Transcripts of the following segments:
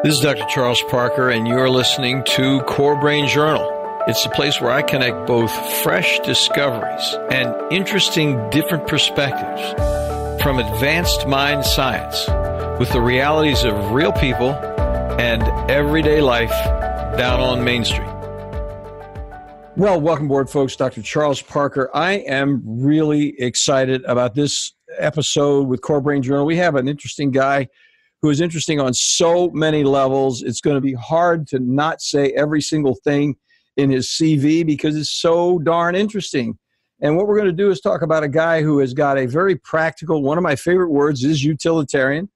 This is Dr. Charles Parker, and you're listening to Core Brain Journal. It's the place where I connect both fresh discoveries and interesting different perspectives from advanced mind science with the realities of real people and everyday life down on Main Street. Well, welcome aboard, folks. Dr. Charles Parker. I am really excited about this episode with Core Brain Journal. We have an interesting guy who is interesting on so many levels. It's going to be hard to not say every single thing in his CV because it's so darn interesting. And what we're going to do is talk about a guy who has got a very practical, one of my favorite words is utilitarian,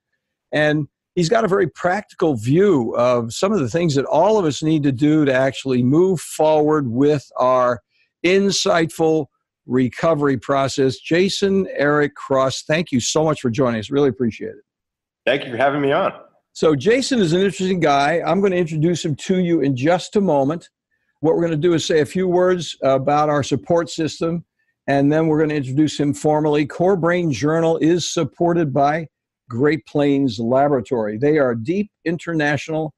and he's got a very practical view of some of the things that all of us need to do to actually move forward with our insightful recovery process. Jason Eric Cross, thank you so much for joining us. Really appreciate it. Thank you for having me on. So Jason is an interesting guy. I'm going to introduce him to you in just a moment. What we're going to do is say a few words about our support system, and then we're going to introduce him formally. Core Brain Journal is supported by Great Plains Laboratory. They are deep international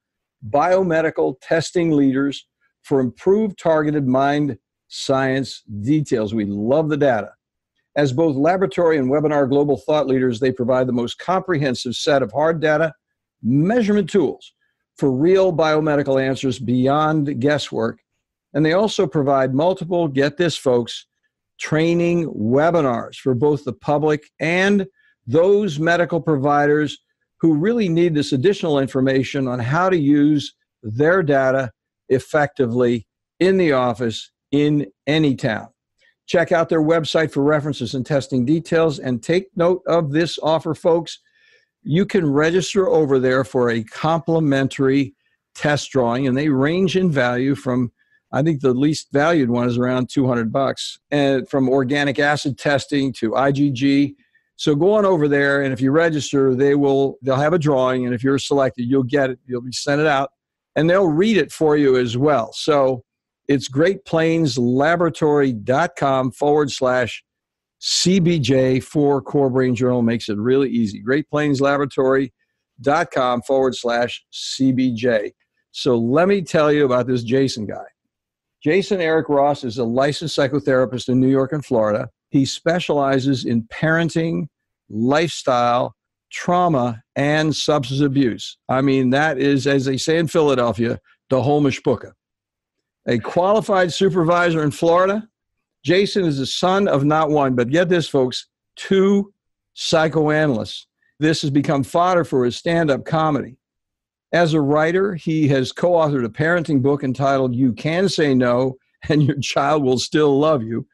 biomedical testing leaders for improved targeted mind science details. We love the data. As both laboratory and webinar global thought leaders, they provide the most comprehensive set of hard data measurement tools for real biomedical answers beyond guesswork. And they also provide multiple, get this folks, training webinars for both the public and those medical providers who really need this additional information on how to use their data effectively in the office in any town. Check out their website for references and testing details, and take note of this offer, folks. You can register over there for a complimentary test drawing, and they range in value from, I think the least valued one is around $200, and from organic acid testing to IgG. So go on over there, and if you register, they'll have a drawing, and if you're selected, you'll get it. You'll be sent it out, and they'll read it for you as well. So it's greatplainslaboratory.com/CBJ for Core Brain Journal. Makes it really easy. greatplainslaboratory.com/CBJ. So let me tell you about this Jason guy. Jason Eric Ross is a licensed psychotherapist in New York and Florida. He specializes in parenting, lifestyle, trauma, and substance abuse. I mean, that is, as they say in Philadelphia, the whole mishpucha. A qualified supervisor in Florida, Jason is the son of not one, but get this, folks, two psychoanalysts. This has become fodder for his stand-up comedy. As a writer, he has co-authored a parenting book entitled You Can Say No and Your Child Will Still Love You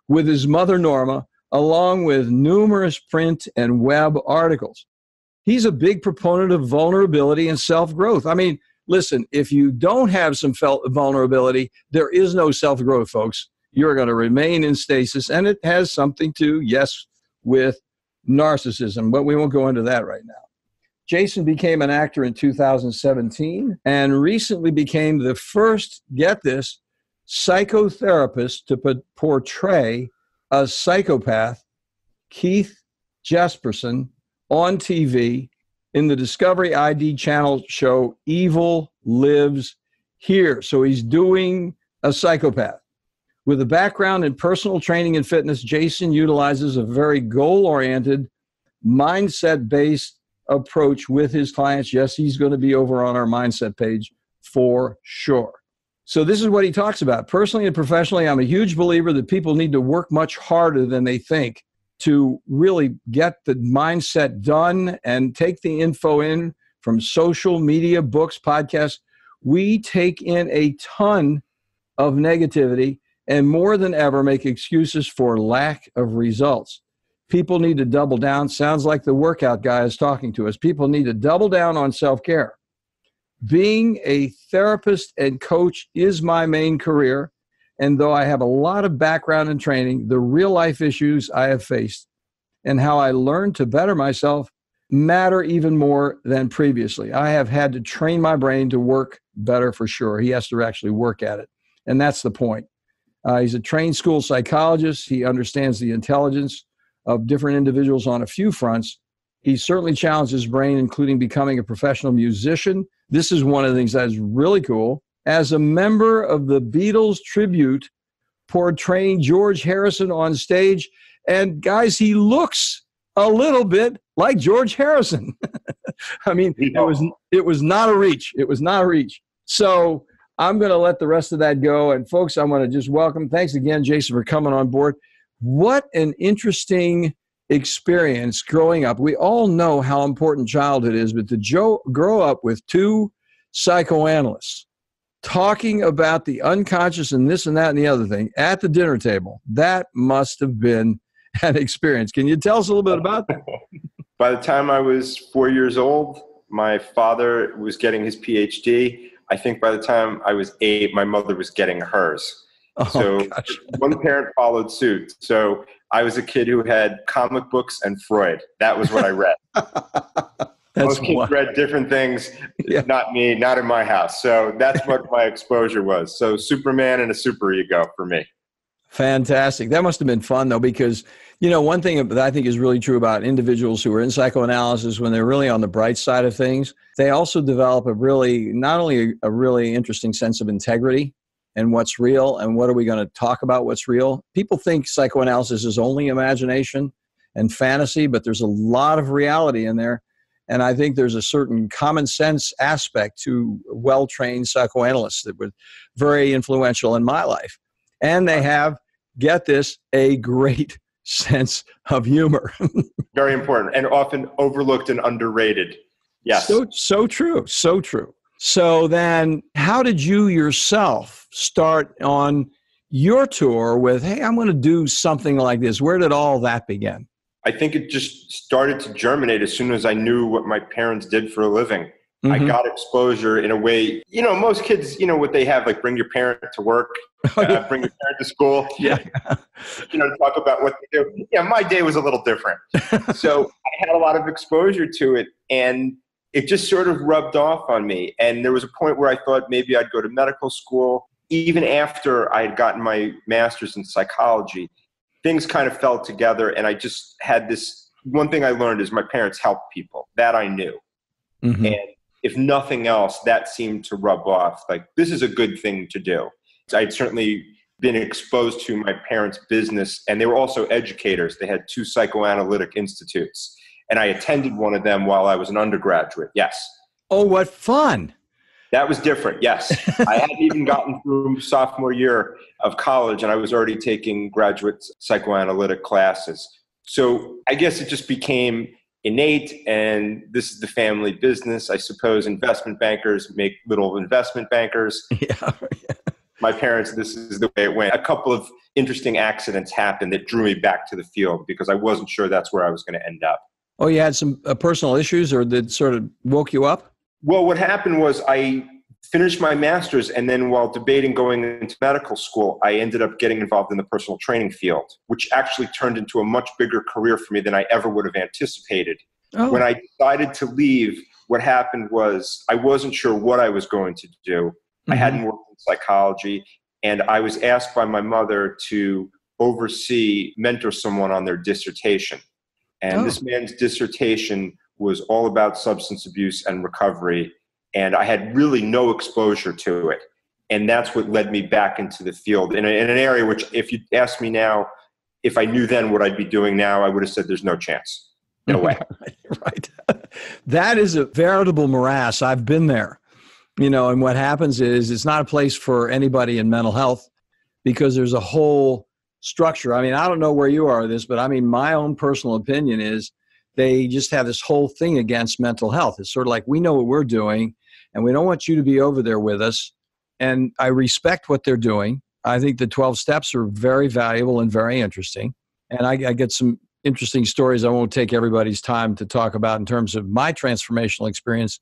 with his mother, Norma, along with numerous print and web articles. He's a big proponent of vulnerability and self-growth. I mean, listen, if you don't have some vulnerability, there is no self-growth, folks. You're going to remain in stasis, and it has something to, yes, with narcissism, but we won't go into that right now. Jason became an actor in 2017 and recently became the first, get this, psychotherapist to portray a psychopath, Keith Jespersen, on TV in the Discovery ID channel show Evil Lives Here. So he's doing a psychopath. With a background in personal training and fitness, Jason utilizes a very goal-oriented, mindset-based approach with his clients. Yes, he's going to be over on our mindset page for sure. So this is what he talks about. Personally and professionally, I'm a huge believer that people need to work much harder than they think to really get the mindset done and take the info in from social media, books, podcasts. We take in a ton of negativity and more than ever make excuses for lack of results. People need to double down. Sounds like the workout guy is talking to us. People need to double down on self-care. Being a therapist and coach is my main career. And though I have a lot of background and training, the real life issues I have faced and how I learned to better myself matter even more than previously. I have had to train my brain to work better for sure. He has to actually work at it. And that's the point. He's a trained school psychologist. He understands the intelligence of different individuals on a few fronts. He certainly challenged his brain, including becoming a professional musician. This is one of the things that is really cool. As a member of the Beatles tribute, portraying George Harrison on stage. And guys, he looks a little bit like George Harrison. I mean, it was not a reach. It was not a reach. So I'm going to let the rest of that go. And folks, I want to just welcome. Thanks again, Jason, for coming on board. What an interesting experience growing up. We all know how important childhood is, but to grow up with two psychoanalysts talking about the unconscious and this and that and the other thing at the dinner table, that must have been an experience. Can you tell us a little bit about that? By the time I was 4 years old, my father was getting his PhD. I think by the time I was 8, my mother was getting hers. Gosh. One parent followed suit. So I was a kid who had comic books and Freud. That was what I read. Most kids read different things. Yeah. Not me, not in my house. So that's what my exposure was. So Superman and a superego for me. Fantastic. That must have been fun, though, because, one thing that I think is really true about individuals who are in psychoanalysis, when they're really on the bright side of things, they also develop not only a really interesting sense of integrity and what's real and what are we going to talk about what's real. People think psychoanalysis is only imagination and fantasy, but there's a lot of reality in there. And I think there's a certain common sense aspect to well-trained psychoanalysts that were very influential in my life. And they have, get this, a great sense of humor. Very important and often overlooked and underrated. Yes. So true. So true. So then how did you yourself start on your tour with, hey, I'm going to do something like this? Where did all that begin? I think it just started to germinate as soon as I knew what my parents did for a living. Mm-hmm. I got exposure in a way, most kids, what they have, like bring your parent to work, bring your parent to school, to talk about what they do. Yeah, my day was a little different. So I had a lot of exposure to it and it just sort of rubbed off on me. And there was a point where I thought maybe I'd go to medical school. Even after I had gotten my master's in psychology, things kind of fell together. And I just had this, one thing I learned is my parents helped people. That I knew. Mm-hmm. And if nothing else, that seemed to rub off. Like, this is a good thing to do. I'd certainly been exposed to my parents' business, and they were also educators. They had 2 psychoanalytic institutes, and I attended one of them while I was an undergraduate. Yes. Oh, what fun. That was different. Yes. I hadn't even gotten through sophomore year of college, and I was already taking graduate psychoanalytic classes. So I guess it just became innate, and this is the family business. I suppose investment bankers make little investment bankers. Yeah. My parents, this is the way it went. A couple of interesting accidents happened that drew me back to the field because I wasn't sure that's where I was going to end up. Oh, you had some personal issues, or that sort of woke you up? Well, what happened was I finished my master's, and then while debating going into medical school, I ended up getting involved in the personal training field, which actually turned into a much bigger career for me than I ever would have anticipated. Oh. When I decided to leave, what happened was I wasn't sure what I was going to do. Mm-hmm. I hadn't worked in psychology, and I was asked by my mother to mentor someone on their dissertation. And this man's dissertation was all about substance abuse and recovery. And I had really no exposure to it. And that's what led me back into the field in an area which, if you ask me now, if I knew then what I'd be doing now, I would have said there's no chance. No way. Right. That is a veritable morass. I've been there. And what happens is it's not a place for anybody in mental health because there's a whole structure. I mean, I don't know where you are with this, but I mean, my own personal opinion is they just have this whole thing against mental health. It's sort of like, we know what we're doing and we don't want you to be over there with us. And I respect what they're doing. I think the 12 steps are very valuable and very interesting. And I get some interesting stories I won't take everybody's time to talk about in terms of my transformational experience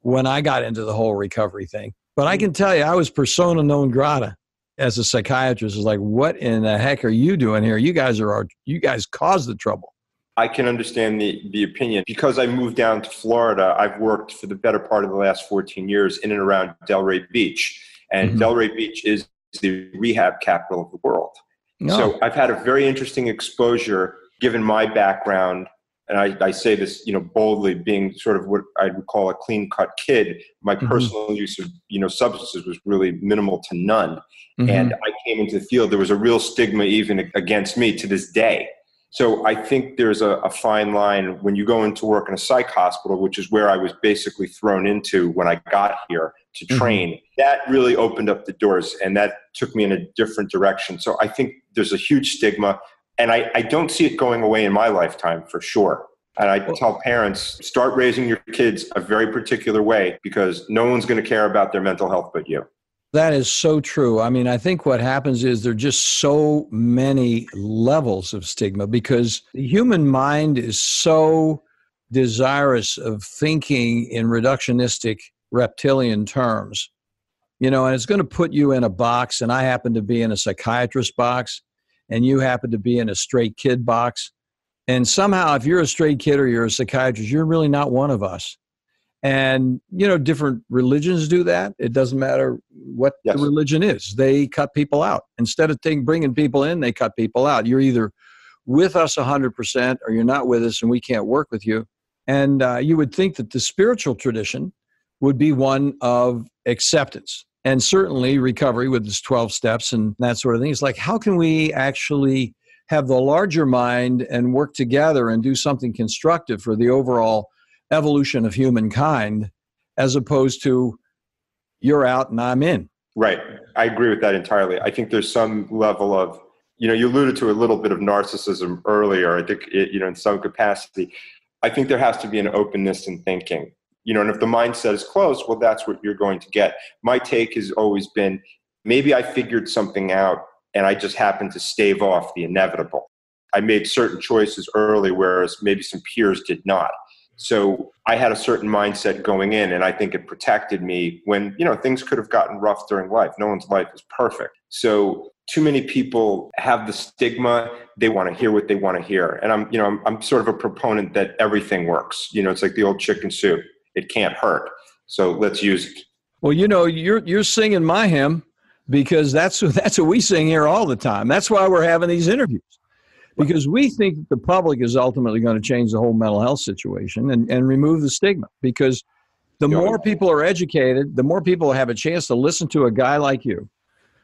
when I got into the whole recovery thing. But I can tell you, I was persona non grata as a psychiatrist. It's like, what in the heck are you doing here? You guys caused the trouble. I can understand the opinion. Because I moved down to Florida, I've worked for the better part of the last 14 years in and around Delray Beach. And mm-hmm. Delray Beach is the rehab capital of the world. No. So I've had a very interesting exposure, given my background and I say this, boldly, being sort of what I would call a clean-cut kid, my personal use of, substances was really minimal to none. And I came into the field, there was a real stigma even against me to this day. So I think there's a fine line when you go into work in a psych hospital, which is where I was basically thrown into when I got here to train. That really opened up the doors, and that took me in a different direction. So I think there's a huge stigma, and I don't see it going away in my lifetime for sure. And I tell parents, start raising your kids a very particular way, because no one's going to care about their mental health but you. That is so true. I mean, I think what happens is there are just so many levels of stigma, because the human mind is so desirous of thinking in reductionistic reptilian terms, and it's going to put you in a box. And I happen to be in a psychiatrist box, and you happen to be in a straight kid box. And somehow, if you're a straight kid or you're a psychiatrist, you're really not one of us. And, different religions do that. It doesn't matter what the religion is. They cut people out. Instead of bringing people in, they cut people out. You're either with us 100% or you're not with us, and we can't work with you. And you would think that the spiritual tradition would be one of acceptance, and certainly recovery with its 12 steps and that sort of thing. It's like, how can we actually have the larger mind and work together and do something constructive for the overall evolution of humankind, as opposed to you're out and I'm in? Right. I agree with that entirely. I think there's some level of, you alluded to a little bit of narcissism earlier. I think, in some capacity, I think there has to be an openness in thinking, and if the mindset is closed, well, that's what you're going to get. My take has always been, maybe I figured something out and I just happened to stave off the inevitable. I made certain choices early, whereas maybe some peers did not. So I had a certain mindset going in, and I think it protected me when, things could have gotten rough during life. No one's life is perfect. So too many people have the stigma. They want to hear what they want to hear. And I'm sort of a proponent that everything works. It's like the old chicken soup. It can't hurt. So let's use it. Well, you're singing my hymn, because that's what we sing here all the time. That's why we're having these interviews. Because we think that the public is ultimately going to change the whole mental health situation and remove the stigma. Because the more people are educated, the more people have a chance to listen to a guy like you,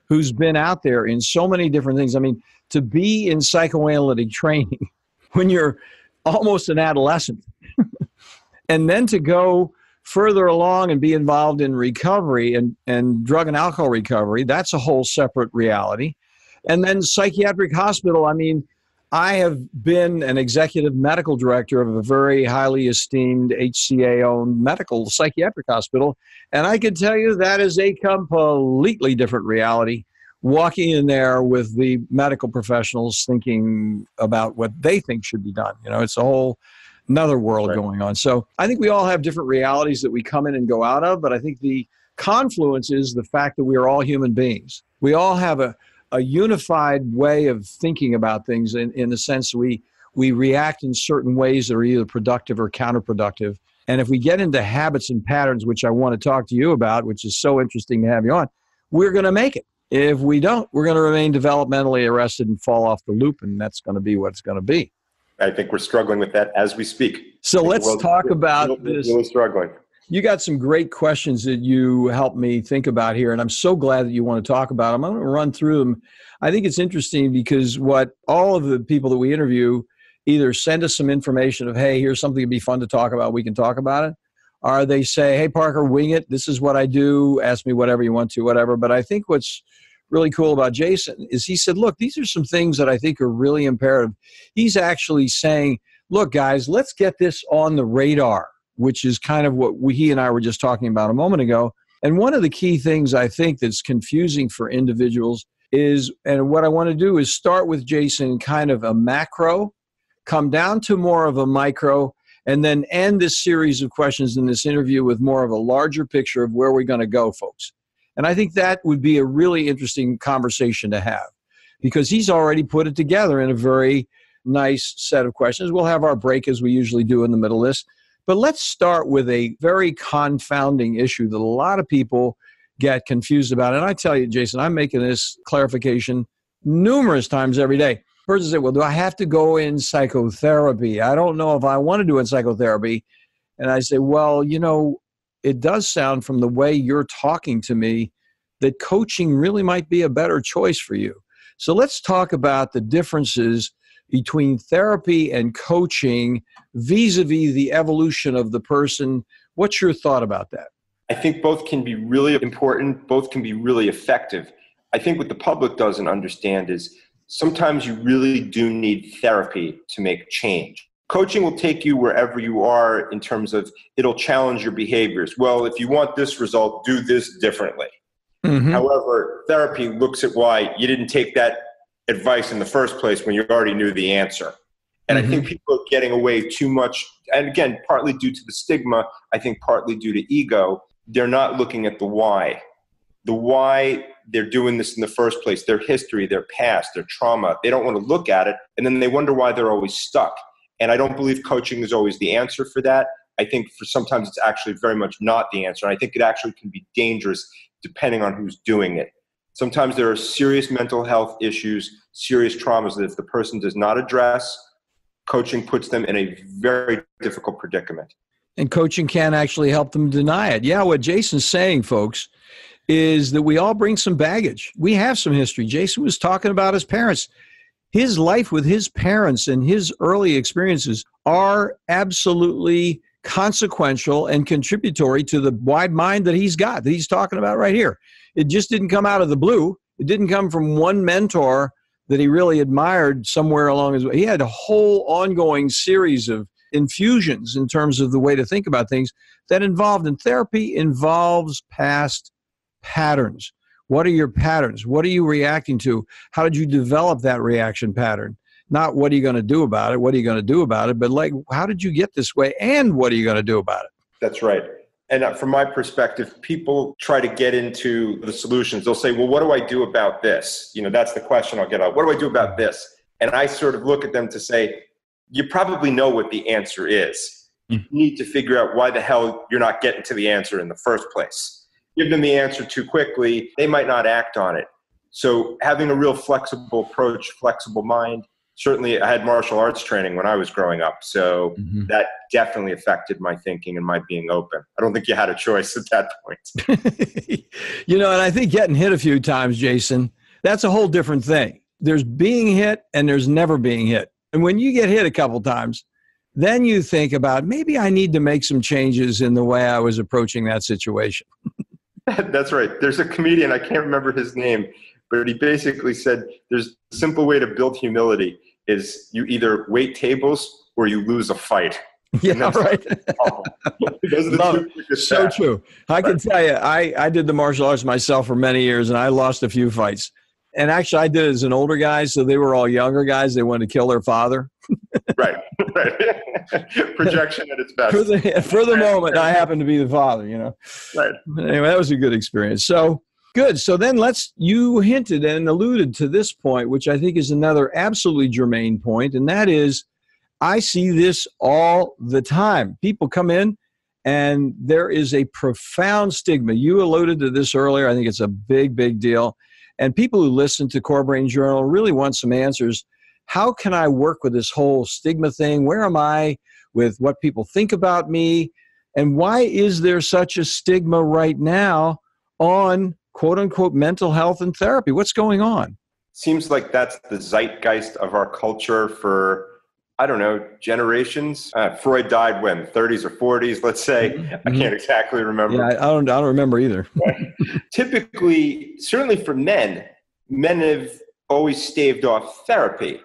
who's been out there in so many different things. I mean, to be in psychoanalytic training when you're almost an adolescent, and then to go further along and be involved in recovery and drug and alcohol recovery, that's a whole separate reality. And then psychiatric hospital, I mean, I have been an executive medical director of a very highly esteemed HCA-owned medical psychiatric hospital, and I can tell you that is a completely different reality, walking in there with the medical professionals thinking about what they think should be done. It's a whole another world going on. So I think we all have different realities that we come in and go out of, but I think the confluence is the fact that we are all human beings. We all have a unified way of thinking about things in the sense we react in certain ways that are either productive or counterproductive. And if we get into habits and patterns, which I want to talk to you about, which is so interesting to have you on, we're going to make it. If we don't, we're going to remain developmentally arrested and fall off the loop, and that's going to be what it's going to be. I think we're struggling with that as we speak. So let's talk about this. Really struggling. You got some great questions that you helped me think about here, and I'm so glad that you want to talk about them. I'm going to run through them. I think it's interesting because what all of the people that we interview either send us some information of, hey, here's something that'd be fun to talk about, we can talk about it, or they say, hey, Parker, wing it. This is what I do. Ask me whatever you want to, whatever. But I think what's really cool about Jason is he said, look, these are some things that I think are really imperative. He's actually saying, look, guys, let's get this on the radar, which is kind of what he and I were just talking about a moment ago. And one of the key things I think that's confusing for individuals is, and what I want to do is start with Jason kind of a macro, come down to more of a micro, and then end this series of questions in this interview with more of a larger picture of where we're going to go, folks. And I think that would be a really interesting conversation to have, because he's already put it together in a very nice set of questions. We'll have our break as we usually do in the middle of this. But let's start with a very confounding issue that a lot of people get confused about. And I tell you, Jason, I'm making this clarification numerous times every day. person say, well, do I have to go in psychotherapy? I don't know if I want to do in psychotherapy. And I say, well, it does sound from the way you're talking to me that coaching really might be a better choice for you. So let's talk about the differences between therapy and coaching vis-a-vis the evolution of the person. What's your thought about that? I think both can be really important. Both can be really effective. I think what the public doesn't understand is sometimes you really do need therapy to make change. Coaching will take you wherever you are in terms of it'll challenge your behaviors. Well, if you want this result, do this differently. Mm-hmm. However, therapy looks at why you didn't take that advice in the first place when you already knew the answer. And I think people are getting away too much. And again, partly due to the stigma, I think partly due to ego. They're not looking at the why they're doing this in the first place, their history, their past, their trauma. They don't want to look at it. And then they wonder why they're always stuck. And I don't believe coaching is always the answer for that. I think for sometimes it's actually very much not the answer. And I think it actually can be dangerous depending on who's doing it. Sometimes there are serious mental health issues, serious traumas that if the person does not address, coaching puts them in a very difficult predicament. And coaching can actually help them deny it. Yeah, what Jason's saying, folks, is that we all bring some baggage. We have some history. Jason was talking about his parents. His life with his parents and his early experiences are absolutely consequential and contributory to the wide mind that he's got, that he's talking about right here. It just didn't come out of the blue. It didn't come from one mentor that he really admired somewhere along his way. He had a whole ongoing series of infusions in terms of the way to think about things that involved, and therapy involves past patterns. What are your patterns? What are you reacting to? How did you develop that reaction pattern? Not what are you going to do about it? What are you going to do about it? But like, how did you get this way? And what are you going to do about it? That's right. And from my perspective, people try to get into the solutions. They'll say, well, what do I do about this? That's the question I'll get out. What do I do about this? And I sort of look at them to say, you probably know what the answer is. You need to figure out why the hell you're not getting to the answer in the first place. Give them the answer too quickly, they might not act on it. So having a real flexible approach, flexible mind. Certainly, I had martial arts training when I was growing up, so that definitely affected my thinking and my being open. I don't think you had a choice at that point. And I think getting hit a few times, Jason, that's a whole different thing. There's being hit and there's never being hit. And when you get hit a couple times, then you think about, maybe I need to make some changes in the way I was approaching that situation. That's right. There's a comedian, I can't remember his name, but he basically said there's a simple way to build humility is you either wait tables or you lose a fight. Yeah, right. Those are the two so true. I can tell you, I did the martial arts myself for many years, and I lost a few fights. And actually, I did it as an older guy, so they were all younger guys. They wanted to kill their father. Right. Projection at its best. For the moment, I happened to be the father, Right. Anyway, that was a good experience. So, good. So then you hinted and alluded to this point, which I think is another absolutely germane point, and that is, I see this all the time. People come in, and there is a profound stigma. You alluded to this earlier. I think it's a big, big deal. And people who listen to Core Brain Journal really want some answers. How can I work with this whole stigma thing? Where am I with what people think about me? And why is there such a stigma right now on quote unquote mental health and therapy? What's going on? Seems like that's the zeitgeist of our culture for, I don't know, generations. Freud died when, 30s or 40s, let's say. I can't exactly remember. Yeah, I don't remember either. Typically, certainly for men have always staved off therapy.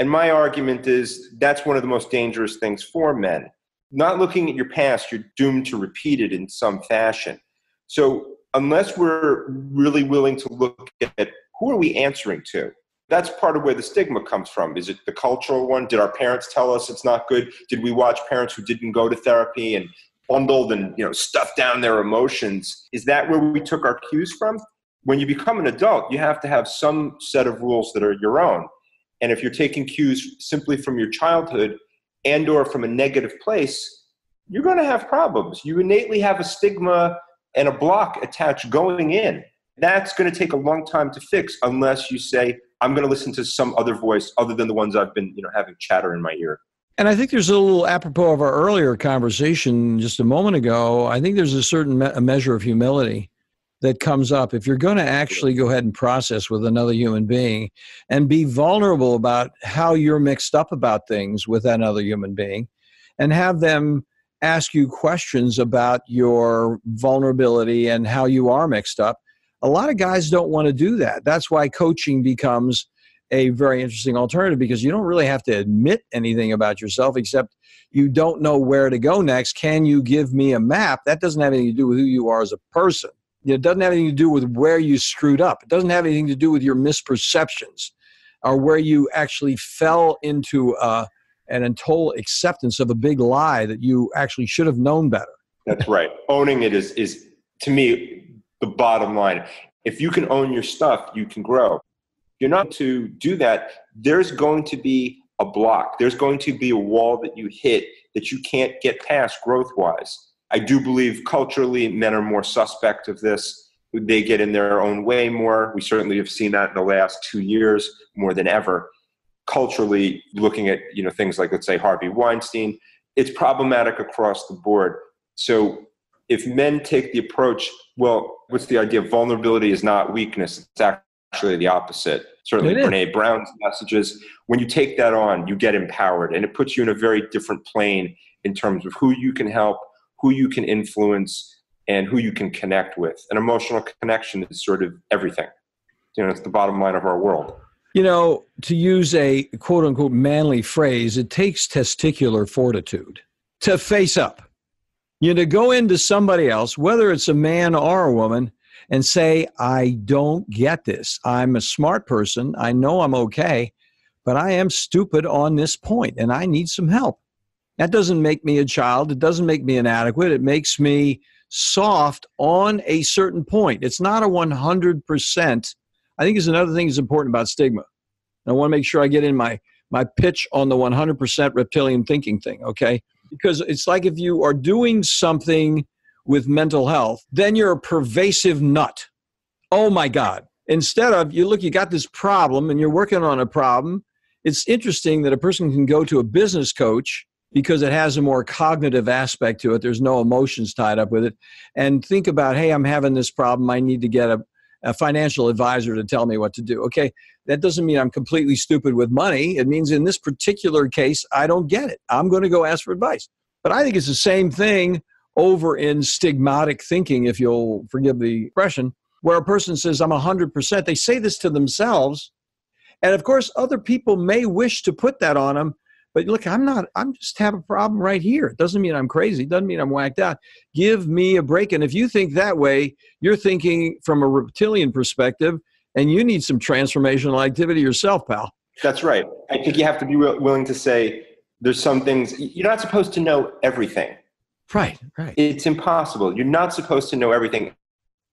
And my argument is that's one of the most dangerous things for men. Not looking at your past, you're doomed to repeat it in some fashion. So unless we're really willing to look at who are we answering to, that's part of where the stigma comes from. Is it the cultural one? Did our parents tell us it's not good? Did we watch parents who didn't go to therapy and bundled and stuffed down their emotions? Is that where we took our cues from? When you become an adult, you have to have some set of rules that are your own. And if you're taking cues simply from your childhood and or from a negative place, you're going to have problems. You innately have a stigma and a block attached going in. That's going to take a long time to fix unless you say, I'm going to listen to some other voice other than the ones I've been, having chatter in my ear. And I think there's a little apropos of our earlier conversation just a moment ago. I think there's a certain measure of humility that comes up. If you're going to actually go ahead and process with another human being and be vulnerable about how you're mixed up about things with that other human being, and have them ask you questions about your vulnerability and how you are mixed up, a lot of guys don't want to do that. That's why coaching becomes a very interesting alternative, because you don't really have to admit anything about yourself except you don't know where to go next. Can you give me a map? That doesn't have anything to do with who you are as a person. It doesn't have anything to do with where you screwed up. It doesn't have anything to do with your misperceptions or where you actually fell into an total acceptance of a big lie that you actually should have known better. That's right. Owning it is, to me, the bottom line. If you can own your stuff, you can grow. You're not to do that, there's going to be a block. There's going to be a wall that you hit that you can't get past growth-wise. I do believe culturally men are more suspect of this. They get in their own way more. We certainly have seen that in the last 2 years more than ever. Culturally, looking at things like, let's say, Harvey Weinstein, it's problematic across the board. So if men take the approach, well, what's the idea? Vulnerability is not weakness. It's actually the opposite. Certainly Brene Brown's messages. When you take that on, you get empowered, and it puts you in a very different plane in terms of who you can help, who you can influence, and who you can connect with. An emotional connection is sort of everything. It's the bottom line of our world. To use a quote unquote manly phrase, it takes testicular fortitude to face up. To go into somebody else, whether it's a man or a woman, and say, I don't get this. I'm a smart person. I know I'm okay, but I am stupid on this point, and I need some help. That doesn't make me a child. It doesn't make me inadequate. It makes me soft on a certain point. It's not a 100%. I think is another thing that's important about stigma. And I want to make sure I get in my pitch on the 100% reptilian thinking thing, okay? Because it's like if you are doing something with mental health, then you're a pervasive nut. Oh my God. Instead of, you got this problem and you're working on a problem. It's interesting that a person can go to a business coach because it has a more cognitive aspect to it. There's no emotions tied up with it. And think about, hey, I'm having this problem. I need to get a financial advisor to tell me what to do. Okay, that doesn't mean I'm completely stupid with money. It means in this particular case, I don't get it. I'm going to go ask for advice. But I think it's the same thing over in stigmatic thinking, if you'll forgive the expression, where a person says, I'm 100%. They say this to themselves. And of course, other people may wish to put that on them. But look, I'm just have a problem right here. It doesn't mean I'm crazy. It doesn't mean I'm whacked out. Give me a break. And if you think that way, you're thinking from a reptilian perspective, and you need some transformational activity yourself, pal. That's right. I think you have to be willing to say there's some things, you're not supposed to know everything. Right. It's impossible. You're not supposed to know everything.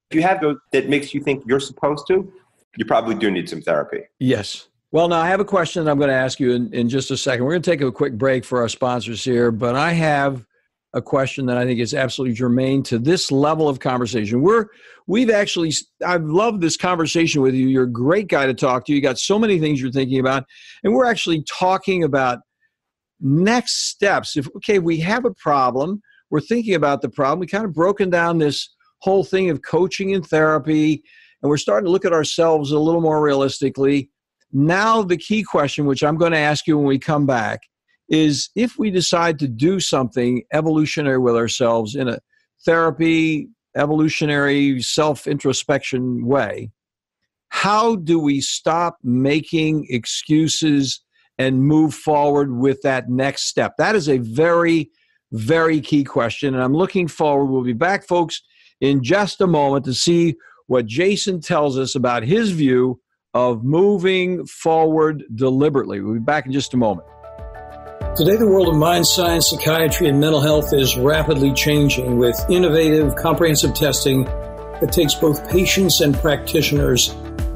If you have those that makes you think you're supposed to, you probably do need some therapy. Yes. Well, now I have a question I'm going to ask you in just a second. We're going to take a quick break for our sponsors here, but I have a question that I think is absolutely germane to this level of conversation. I've loved this conversation with you. You're a great guy to talk to. You got so many things you're thinking about, and we're actually talking about next steps. If we have a problem, we're thinking about the problem. We kind of broken down this whole thing of coaching and therapy, and we're starting to look at ourselves a little more realistically. Now, the key question, which I'm going to ask you when we come back, is if we decide to do something evolutionary with ourselves in a therapy, evolutionary, self-introspection way, how do we stop making excuses and move forward with that next step? That is a very, very key question, and I'm looking forward. We'll be back, folks, in just a moment to see what Jason tells us about his view of moving forward deliberately. We'll be back in just a moment. Today, the world of mind science, psychiatry, and mental health is rapidly changing with innovative, comprehensive testing that takes both patients and practitioners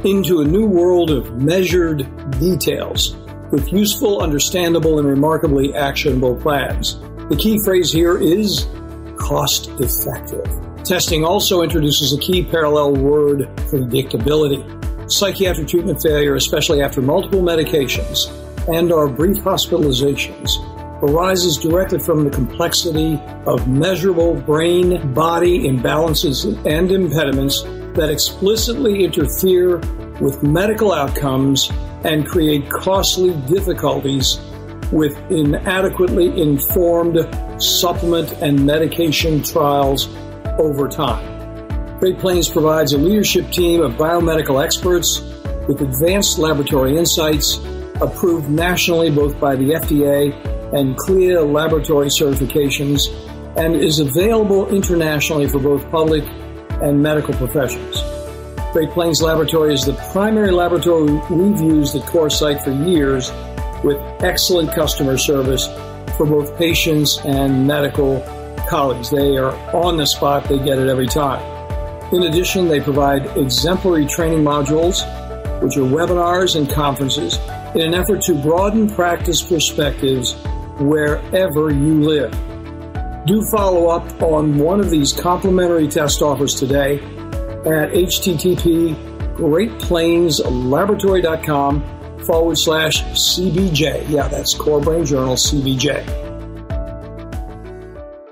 into a new world of measured details with useful, understandable, and remarkably actionable plans. The key phrase here is cost-effective. Testing also introduces a key parallel word, predictability. psychiatric treatment failure, especially after multiple medications and/or brief hospitalizations, arises directly from the complexity of measurable brain-body imbalances and impediments that explicitly interfere with medical outcomes and create costly difficulties with inadequately informed supplement and medication trials over time. Great Plains provides a leadership team of biomedical experts with advanced laboratory insights, approved nationally both by the FDA and CLIA laboratory certifications, and is available internationally for both public and medical professions. Great Plains Laboratory is the primary laboratory we've used at CoreSight for years, with excellent customer service for both patients and medical colleagues. They are on the spot. They get it every time. In addition, they provide exemplary training modules, which are webinars and conferences, in an effort to broaden practice perspectives wherever you live. Do follow up on one of these complimentary test offers today at http://greatplainslaboratory.com/CBJ. Yeah, that's Core Brain Journal CBJ.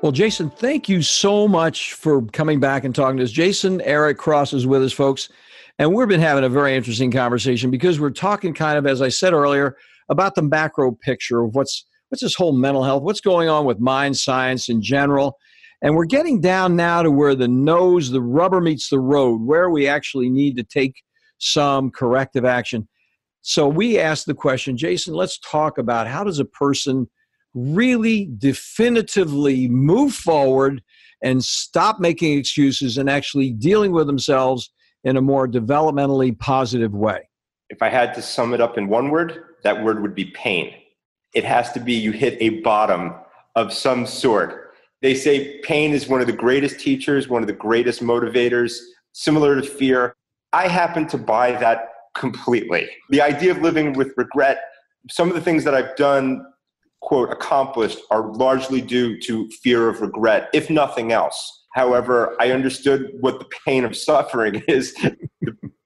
Well, Jason, thank you so much for coming back and talking to us. Jason Eric Cross is with us, folks. And we've been having a very interesting conversation because we're talking kind of, as I said earlier, about the macro picture of what's this whole mental health, what's going on with mind science in general. And we're getting down now to where the rubber meets the road, where we actually need to take some corrective action. So we asked the question, Jason, let's talk about how does a person really definitively move forward and stop making excuses and actually dealing with themselves in a more developmentally positive way? If I had to sum it up in one word, that word would be pain. It has to be you hit a bottom of some sort. They say pain is one of the greatest teachers, one of the greatest motivators, similar to fear. I happen to buy that completely. The idea of living with regret, some of the things that I've done, quote, accomplished, are largely due to fear of regret, if nothing else. However, I understood what the pain of suffering is, the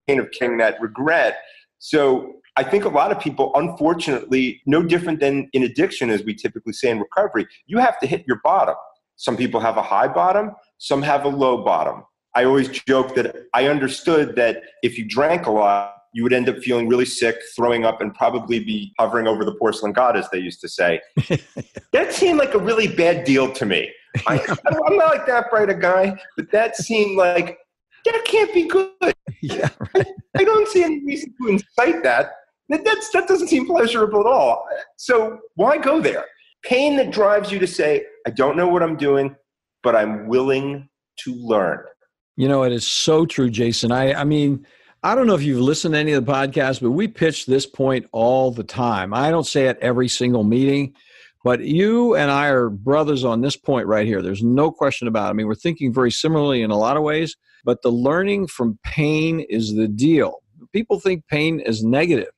pain of carrying that regret. So I think a lot of people, unfortunately, no different than in addiction, as we typically say in recovery, you have to hit your bottom. Some people have a high bottom, some have a low bottom. I always joke that I understood that if you drank a lot, you would end up feeling really sick, throwing up, and probably be hovering over the porcelain god, as they used to say. That seemed like a really bad deal to me. I'm not like that bright a guy, but that seemed like, that can't be good. Yeah, right. I don't see any reason to incite that. That doesn't seem pleasurable at all. So why go there? Pain that drives you to say, I don't know what I'm doing, but I'm willing to learn. You know, it is so true, Jason. I mean, I don't know if you've listened to any of the podcasts, but we pitch this point all the time. I don't say it every single meeting, but you and I are brothers on this point right here. There's no question about it. I mean, we're thinking very similarly in a lot of ways, but the learning from pain is the deal. People think pain is negative.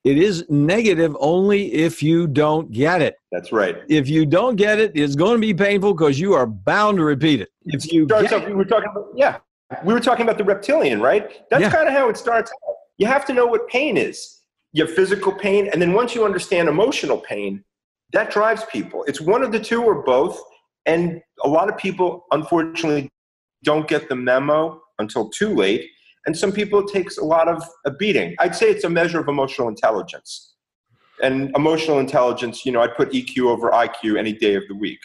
It is negative only if you don't get it. That's right. If you don't get it, it's going to be painful because you are bound to repeat it. If you we were talking about the reptilian, right? That's kind of how it starts out. You have to know what pain is. You have physical pain, and then once you understand emotional pain, that drives people. It's one of the two or both, and a lot of people, unfortunately, don't get the memo until too late. And some people, it takes a lot of a beating. I'd say it's a measure of emotional intelligence. And emotional intelligence, I'd put EQ over IQ any day of the week.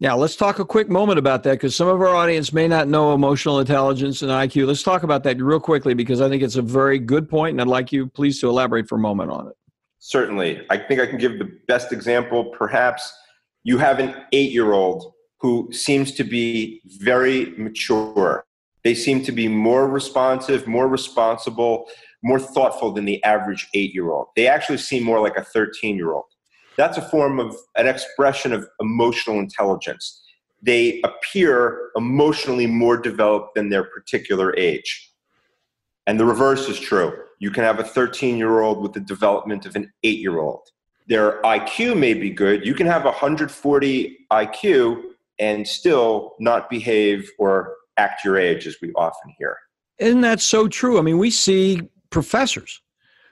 Yeah, let's talk a quick moment about that because some of our audience may not know emotional intelligence and IQ. Let's talk about that real quickly because I think it's a very good point, and I'd like you please to elaborate for a moment on it. Certainly. I think I can give the best example. Perhaps you have an 8-year-old who seems to be very mature. They seem to be more responsive, more responsible, more thoughtful than the average 8-year-old. They actually seem more like a 13-year-old. That's a form of an expression of emotional intelligence. They appear emotionally more developed than their particular age. And the reverse is true. You can have a 13-year-old with the development of an 8-year-old. Their IQ may be good. You can have 140 IQ and still not behave or act your age, as we often hear. Isn't that so true? I mean, we see professors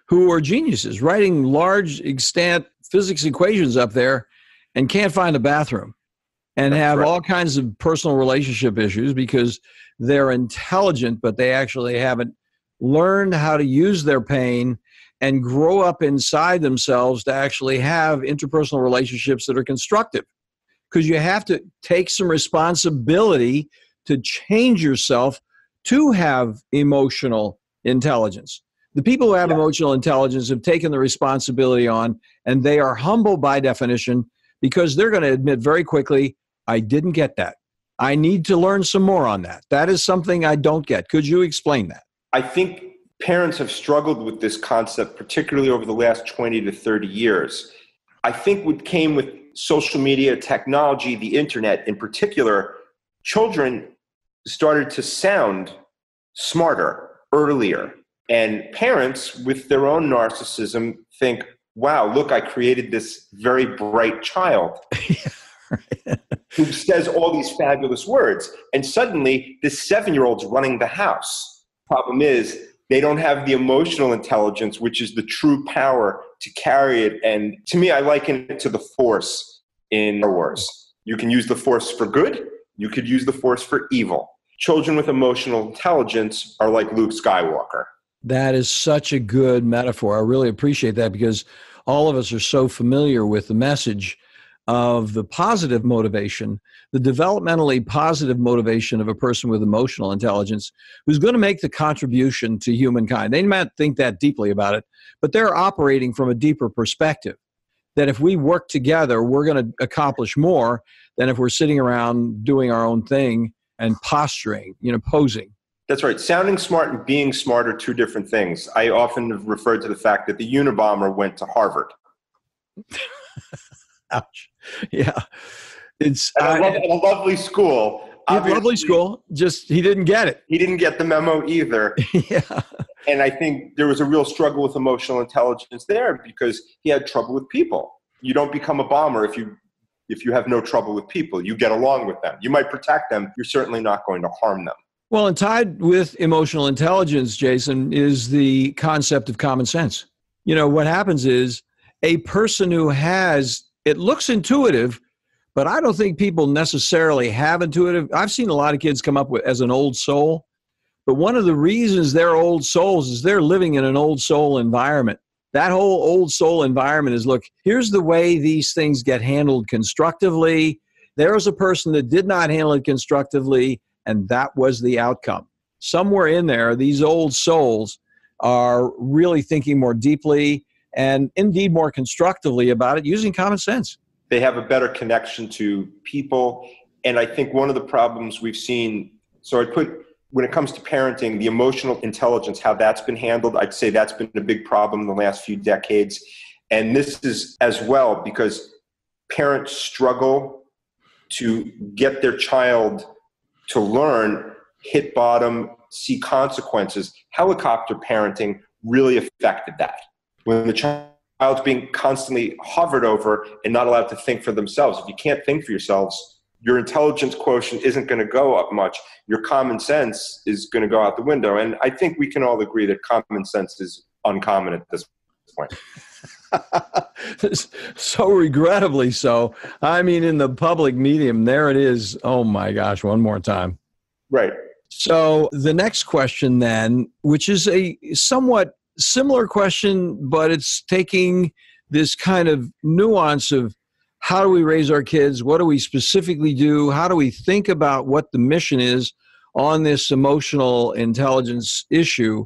who are geniuses writing large extant physics equations up there and can't find a bathroom and have all kinds of personal relationship issues because they're intelligent, but they actually haven't learned how to use their pain and grow up inside themselves to actually have interpersonal relationships that are constructive. Because you have to take some responsibility to change yourself to have emotional intelligence. The people who have emotional intelligence have taken the responsibility on, and they are humble by definition because they're going to admit very quickly, I didn't get that. I need to learn some more on that. That is something I don't get. Could you explain that? I think parents have struggled with this concept, particularly over the last 20 to 30 years. I think what came with social media, technology, the internet in particular, children started to sound smarter earlier. And parents, with their own narcissism, think, wow, look, I created this very bright child who says all these fabulous words. And suddenly, this 7-year-old's running the house. Problem is, they don't have the emotional intelligence, which is the true power to carry it. And to me, I liken it to the Force in Star Wars. You can use the Force for good. You could use the Force for evil. Children with emotional intelligence are like Luke Skywalker. That is such a good metaphor. I really appreciate that because all of us are so familiar with the message of the positive motivation, the developmentally positive motivation of a person with emotional intelligence who's going to make the contribution to humankind. They might think that deeply about it, but they're operating from a deeper perspective that if we work together, we're going to accomplish more than if we're sitting around doing our own thing and posturing, posing. That's right. Sounding smart and being smart are two different things. I often have referred to the fact that the Unabomber went to Harvard. Ouch. Yeah. It's a lovely school. Lovely school. Just he didn't get it. He didn't get the memo either. Yeah. And I think there was a real struggle with emotional intelligence there because he had trouble with people. You don't become a bomber if you have no trouble with people. You get along with them. You might protect them. You're certainly not going to harm them. Well, and tied with emotional intelligence, Jason, is the concept of common sense. What happens is a person who it looks intuitive, but I don't think people necessarily have intuitive. I've seen a lot of kids come up with as an old soul, but one of the reasons they're old souls is they're living in an old soul environment. That whole old soul environment is, look, here's the way these things get handled constructively. There was a person that did not handle it constructively, and that was the outcome. Somewhere in there, these old souls are really thinking more deeply and indeed more constructively about it using common sense. They have a better connection to people. And I think one of the problems we've seen, when it comes to parenting, the emotional intelligence, how that's been handled, I'd say that's been a big problem in the last few decades. And this is as well because parents struggle to get their child to learn, hit bottom, see consequences. Helicopter parenting really affected that. When the child's being constantly hovered over and not allowed to think for themselves. If you can't think for yourselves, your intelligence quotient isn't going to go up much. Your common sense is going to go out the window. And I think we can all agree that common sense is uncommon at this point. So regrettably so. I mean, in the public medium, there it is. Oh my gosh, one more time. Right. So the next question then, which is a somewhat similar question, but it's taking this kind of nuance of how do we raise our kids? What do we specifically do? How do we think about what the mission is on this emotional intelligence issue?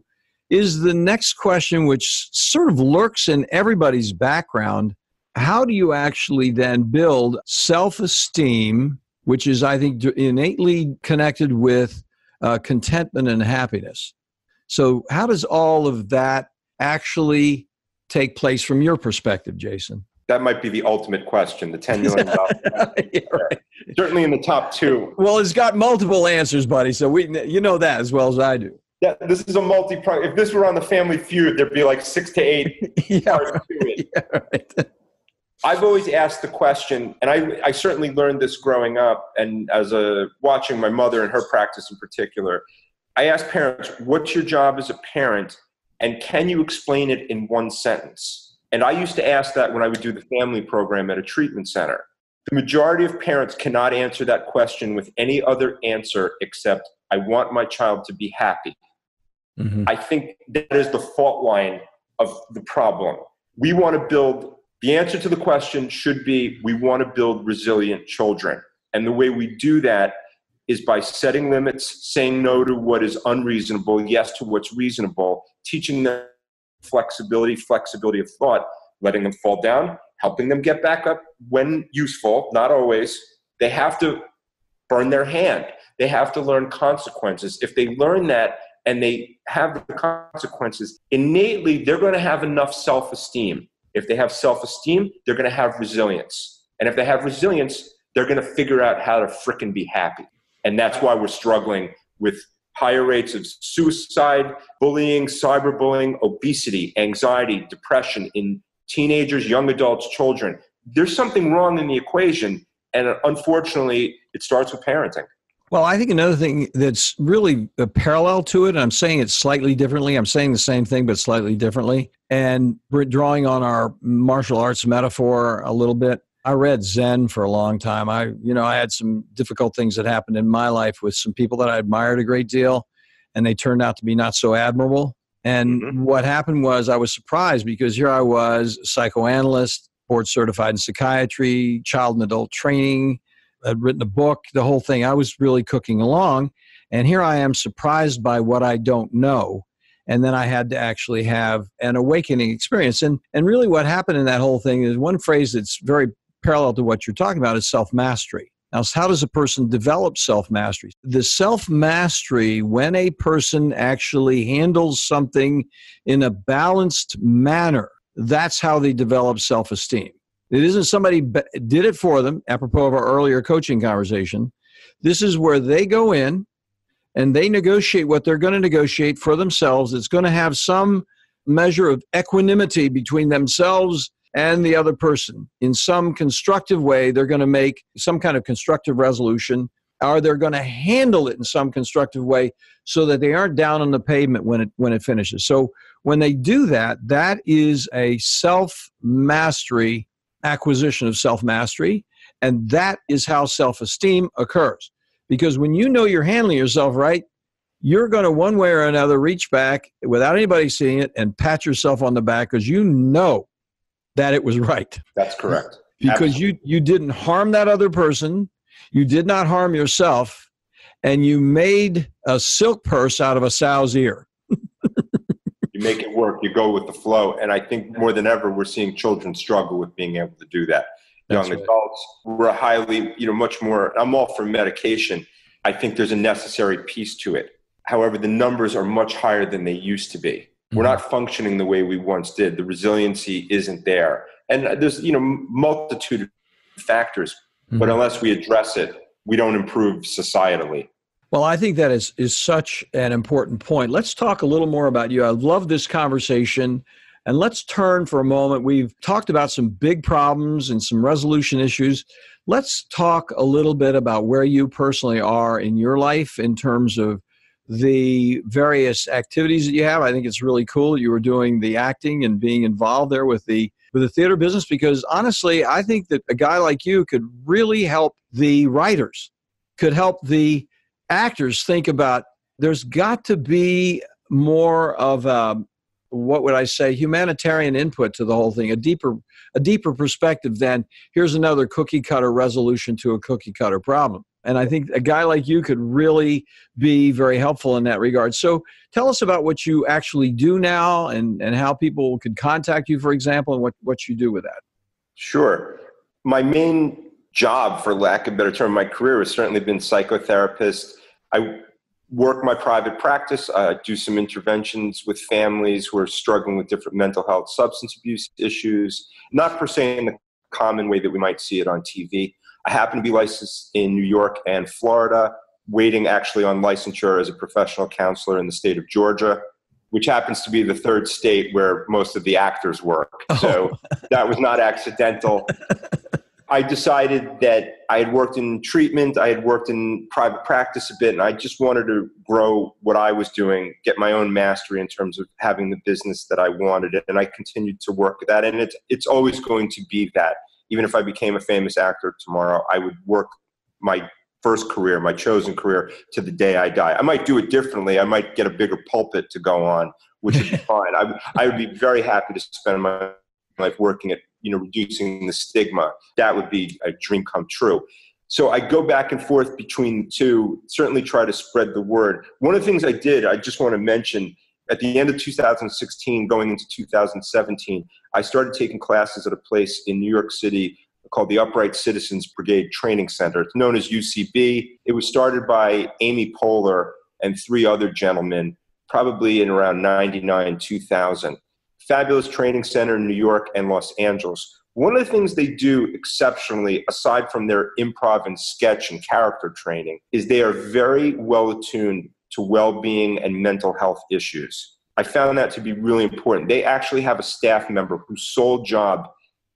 Is the next question, which sort of lurks in everybody's background. How do you actually then build self-esteem, which is, I think, innately connected with contentment and happiness? So how does all of that actually take place from your perspective, Jason? That might be the ultimate question, the $10 million. Yeah, right. Certainly in the top two. Well, it's got multiple answers, buddy, so you know that as well as I do. Yeah, this is a multi-part. If this were on the Family Feud, there'd be like 6 to 8 parts to it. Yeah, right. I've always asked the question, and I certainly learned this growing up, and watching my mother and her practice in particular. I ask parents, what's your job as a parent And can you explain it in one sentence? And I used to ask that when I would do the family program at a treatment center. The majority of parents cannot answer that question with any other answer except, I want my child to be happy. Mm-hmm. I think that is the fault line of the problem. We want to build, the answer to the question should be, we want to build resilient children. And the way we do that is by setting limits, saying no to what is unreasonable, yes to what's reasonable, teaching them flexibility of thought, letting them fall down, helping them get back up when useful, not always. They have to burn their hand. They have to learn consequences. If they learn that and they have the consequences, innately, they're going to have enough self-esteem. If they have self-esteem, they're going to have resilience. And if they have resilience, they're going to figure out how to frickin' be happy. And that's why we're struggling with higher rates of suicide, bullying, cyberbullying, obesity, anxiety, depression in teenagers, young adults, children. There's something wrong in the equation. And unfortunately, it starts with parenting. Well, I think another thing that's really a parallel to it, and I'm saying it slightly differently. I'm saying the same thing, but slightly differently. And we're drawing on our martial arts metaphor a little bit. I read Zen for a long time. I had some difficult things that happened in my life with some people that I admired a great deal, and they turned out to be not so admirable. And what happened was I was surprised because here I was, psychoanalyst, board certified in psychiatry, child and adult training, I'd written a book, the whole thing. I was really cooking along. And here I am surprised by what I don't know. And then I had to actually have an awakening experience. And really what happened in that whole thing is one phrase that's very parallel to what you're talking about is self-mastery. Now, how does a person develop self-mastery? The self-mastery, when a person actually handles something in a balanced manner, that's how they develop self-esteem. It isn't somebody did it for them, apropos of our earlier coaching conversation. This is where they go in and they negotiate what they're going to negotiate for themselves. It's going to have some measure of equanimity between themselves and the other person. In some constructive way, they're going to make some kind of constructive resolution, or they're going to handle it in some constructive way so that they aren't down on the pavement when it finishes. So when they do that, that is a self-mastery, acquisition of self-mastery, and that is how self-esteem occurs. Because when you know you're handling yourself right, you're going to one way or another reach back without anybody seeing it and pat yourself on the back because you know that it was right. That's correct. Because you didn't harm that other person, you did not harm yourself, and you made a silk purse out of a sow's ear. You make it work, you go with the flow. And I think more than ever, we're seeing children struggle with being able to do that. Young adults, we're highly, much more, I'm all for medication. I think there's a necessary piece to it. However, the numbers are much higher than they used to be. We're not functioning the way we once did. The resiliency isn't there. And there's, multitude of factors, but unless we address it, we don't improve societally. Well, I think that is such an important point. Let's talk a little more about you. I love this conversation. And let's turn for a moment. We've talked about some big problems and some resolution issues. Let's talk a little bit about where you personally are in your life in terms of the various activities that you have. I think it's really cool that you were doing the acting and being involved there with the theater business, because honestly, I think that a guy like you could really help the writers, could help the actors think about there's got to be more of a, what would I say, humanitarian input to the whole thing, a deeper perspective than here's another cookie cutter resolution to a cookie cutter problem. And I think a guy like you could really be very helpful in that regard. So tell us about what you actually do now and how people could contact you, for example, and what you do with that. Sure. My main job, for lack of a better term, my career has certainly been psychotherapist. I work my private practice, do some interventions with families who are struggling with different mental health, substance abuse issues, not per se in the common way that we might see it on TV. I happen to be licensed in New York and Florida, waiting actually on licensure as a professional counselor in the state of Georgia, which happens to be the third state where most of the actors work. So that was not accidental. I decided that I had worked in treatment, I had worked in private practice a bit, and I just wanted to grow what I was doing, get my own mastery in terms of having the business that I wanted. And I continued to work at that. And it's always going to be that. Even if I became a famous actor tomorrow, I would work my first career, my chosen career, to the day I die. I might do it differently. I might get a bigger pulpit to go on, which would be fine. I would be very happy to spend my life working at, reducing the stigma. That would be a dream come true. So I go back and forth between the two, certainly try to spread the word. One of the things I did, I just want to mention, at the end of 2016, going into 2017, I started taking classes at a place in New York City called the Upright Citizens Brigade Training Center. It's known as UCB. It was started by Amy Poehler and 3 other gentlemen, probably in around 99, 2000. Fabulous training center in New York and Los Angeles. One of the things they do exceptionally, aside from their improv and sketch and character training, is they are very well attuned to well-being and mental health issues. I found that to be really important. They actually have a staff member whose sole job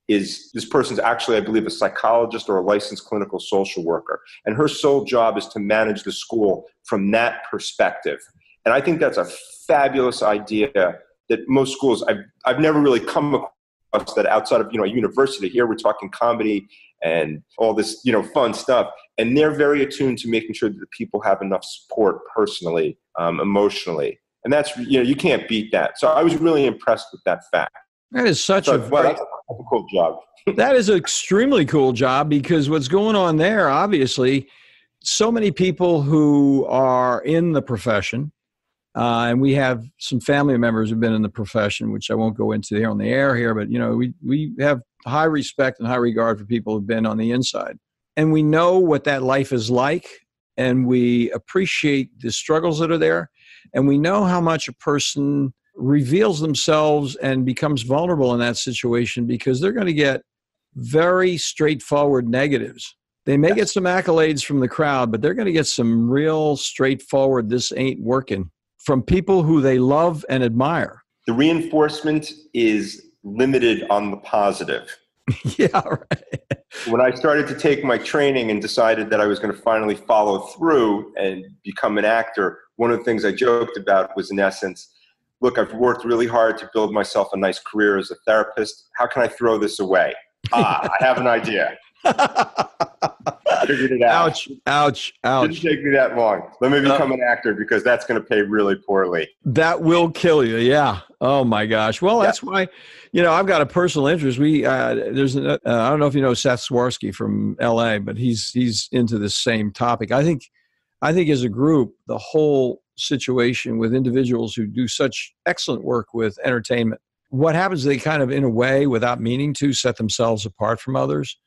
is, this person's actually, I believe, a psychologist or a licensed clinical social worker. And her sole job is to manage the school from that perspective. And I think that's a fabulous idea that most schools, I've never really come across that outside of, a university. Here we're talking comedy and all this, fun stuff. And they're very attuned to making sure that the people have enough support personally, emotionally. And that's, you can't beat that. So I was really impressed with that fact. That is such that's a cool job. That is an extremely cool job, because what's going on there, obviously, so many people who are in the profession, and we have some family members who've been in the profession, which I won't go into here on the air here, but, we have high respect and high regard for people who've been on the inside. And we know what that life is like, and we appreciate the struggles that are there, and we know how much a person reveals themselves and becomes vulnerable in that situation, because they're going to get very straightforward negatives. They may get some accolades from the crowd, but they're going to get some real straightforward, this ain't working, from people who they love and admire. The reinforcement is limited on the positive. Yeah, right. When I started to take my training and decided that I was going to finally follow through and become an actor, one of the things I joked about was, in essence, look, I've worked really hard to build myself a nice career as a therapist. How can I throw this away? I have an idea. Figured it out. Ouch. Didn't take me that long. Let me become an actor, because that's going to pay really poorly. That will kill you. Yeah. Oh my gosh. Well, that's why, I've got a personal interest. I don't know if you know Seth Swarsky from LA, but he's into this same topic. I think as a group, the whole situation with individuals who do such excellent work with entertainment, what happens, they kind of, in a way, without meaning to, set themselves apart from others,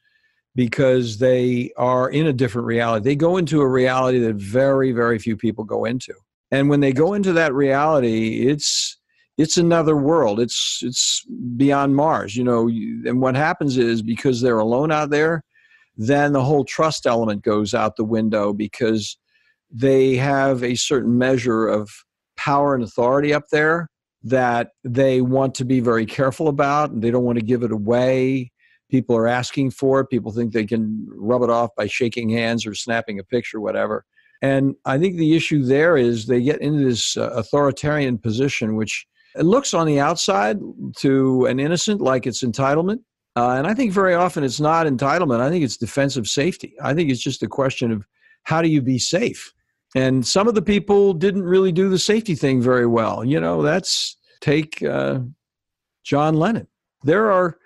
because they are in a different reality. They go into a reality that very, very few people go into. And when they go into that reality, it's another world. It's beyond Mars, and what happens is, because they're alone out there, then the whole trust element goes out the window, because they have a certain measure of power and authority up there that they want to be very careful about, and they don't want to give it away. People are asking for it. People think they can rub it off by shaking hands or snapping a picture, whatever. And I think the issue there is they get into this authoritarian position, which it looks on the outside to an innocent like it's entitlement. And I think very often it's not entitlement. I think it's defensive safety. I think it's just a question of, how do you be safe? And some of the people didn't really do the safety thing very well. Take John Lennon. There are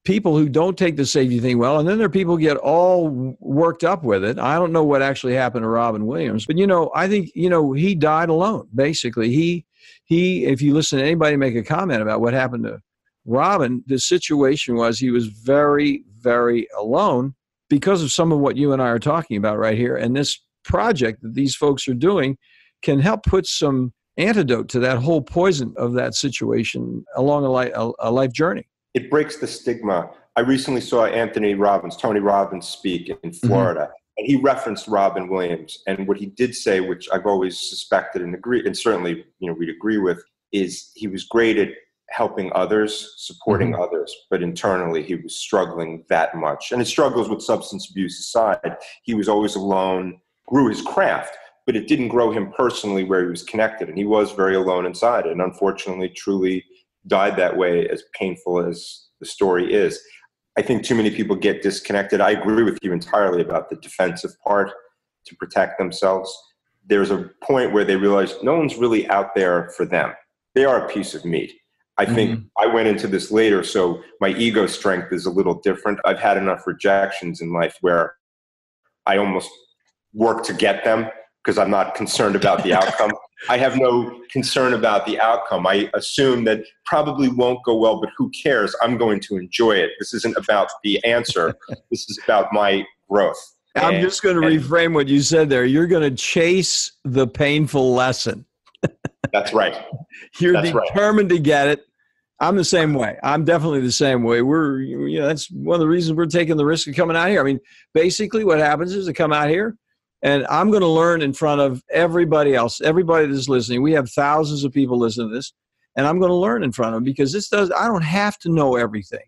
people who don't take the safety thing well, and then there are people who get all worked up with it. I don't know what actually happened to Robin Williams, but I think he died alone. Basically, he if you listen to anybody make a comment about what happened to Robin, the situation was he was very, very alone because of some of what you and I are talking about right here. And this project that these folks are doing can help put some antidote to that whole poison of that situation along a life journey. It breaks the stigma. I recently saw Tony Robbins speak in Florida, and he referenced Robin Williams. And what he did say, which I've always suspected and agreed, and certainly we'd agree with, is he was great at helping others, supporting others, but internally he was struggling that much. And his struggles with substance abuse aside, he was always alone, grew his craft, but it didn't grow him personally where he was connected. And he was very alone inside, and unfortunately truly died that way, as painful as the story is. I think too many people get disconnected. I agree with you entirely about the defensive part to protect themselves. There's a point where they realize no one's really out there for them. They are a piece of meat. I think I went into this later, so my ego strength is a little different. I've had enough rejections in life where I almost work to get them because I'm not concerned about the outcome. I have no concern about the outcome. I assume that probably won't go well, but who cares? I'm going to enjoy it. This isn't about the answer. This is about my growth. I'm just going to reframe what you said there. You're going to chase the painful lesson. That's right. You're determined to get it. I'm the same way. I'm definitely the same way. That's one of the reasons we're taking the risk of coming out here. I mean, basically what happens is I come out here and I'm going to learn in front of everybody else, everybody that's listening. We have thousands of people listening to this, and I'm going to learn in front of them because I don't have to know everything.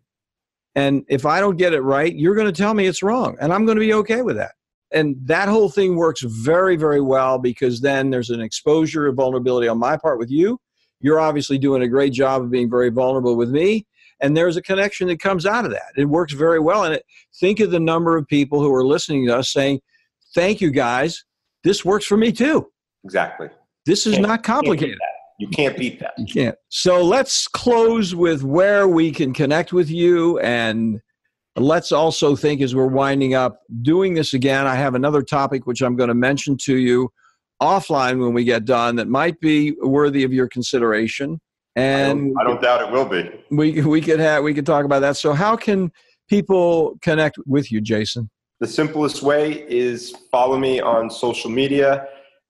And if I don't get it right, you're going to tell me it's wrong, and I'm going to be okay with that. And that whole thing works very, very well because then there's an exposure of vulnerability on my part with you. You're obviously doing a great job of being very vulnerable with me, and there's a connection that comes out of that. It works very well. And think of the number of people who are listening to us saying, thank you, guys. This works for me too. Exactly. This is not complicated. You can't beat that. You can't. So let's close with where we can connect with you. And let's also think as we're winding up doing this again, I have another topic which I'm going to mention to you offline when we get done that might be worthy of your consideration. And I don't doubt it will be. We could talk about that. So how can people connect with you, Jason? The simplest way is follow me on social media.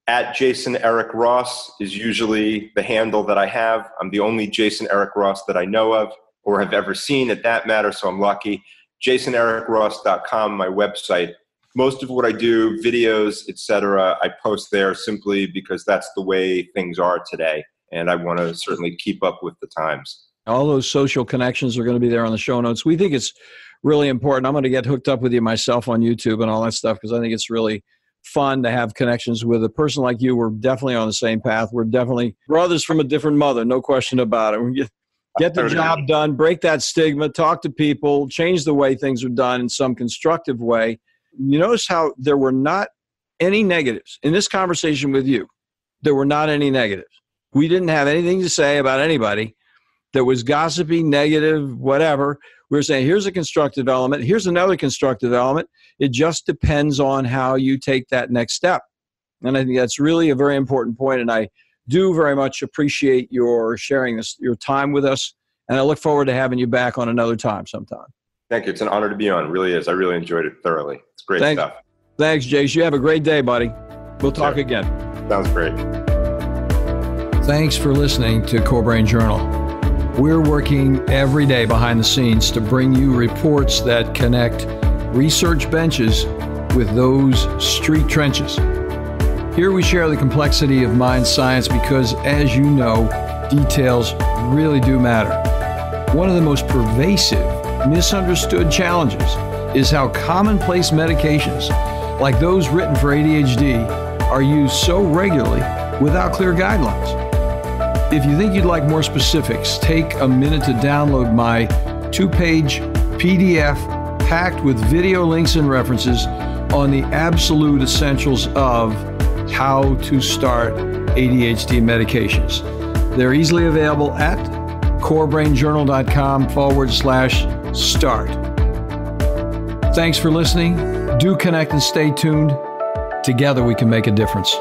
At Jason Eric Ross is usually the handle that I have. I'm the only Jason Eric Ross that I know of or have ever seen at that matter, so I'm lucky. JasonEricRoss.com, my website. Most of what I do, videos, etc., I post there simply because that's the way things are today. And I want to certainly keep up with the times. All those social connections are going to be there on the show notes. We think it's really important. I'm going to get hooked up with you myself on YouTube and all that stuff because I think it's really fun to have connections with a person like you. We're definitely on the same path. We're definitely brothers from a different mother, no question about it. We get the job done, break that stigma, talk to people, change the way things are done in some constructive way. You notice how there were not any negatives in this conversation with you. There were not any negatives. We didn't have anything to say about anybody that was gossipy, negative, whatever. We were saying, here's a constructive element. Here's another constructive element. It just depends on how you take that next step. And I think that's really a very important point. And I do very much appreciate your sharing your time with us. And I look forward to having you back on another time sometime. Thank you. It's an honor to be on. It really is. I really enjoyed it thoroughly. It's great stuff. Thanks, Jace. You have a great day, buddy. We'll talk again. Sounds great. Thanks for listening to Core Brain Journal. We're working every day behind the scenes to bring you reports that connect research benches with those street trenches. Here we share the complexity of mind science because, as you know, details really do matter. One of the most pervasive, misunderstood challenges is how commonplace medications, like those written for ADHD, are used so regularly without clear guidelines. If you think you'd like more specifics, take a minute to download my 2-page PDF packed with video links and references on the absolute essentials of how to start ADHD medications. They're easily available at corebrainjournal.com/start. Thanks for listening. Do connect and stay tuned. Together we can make a difference.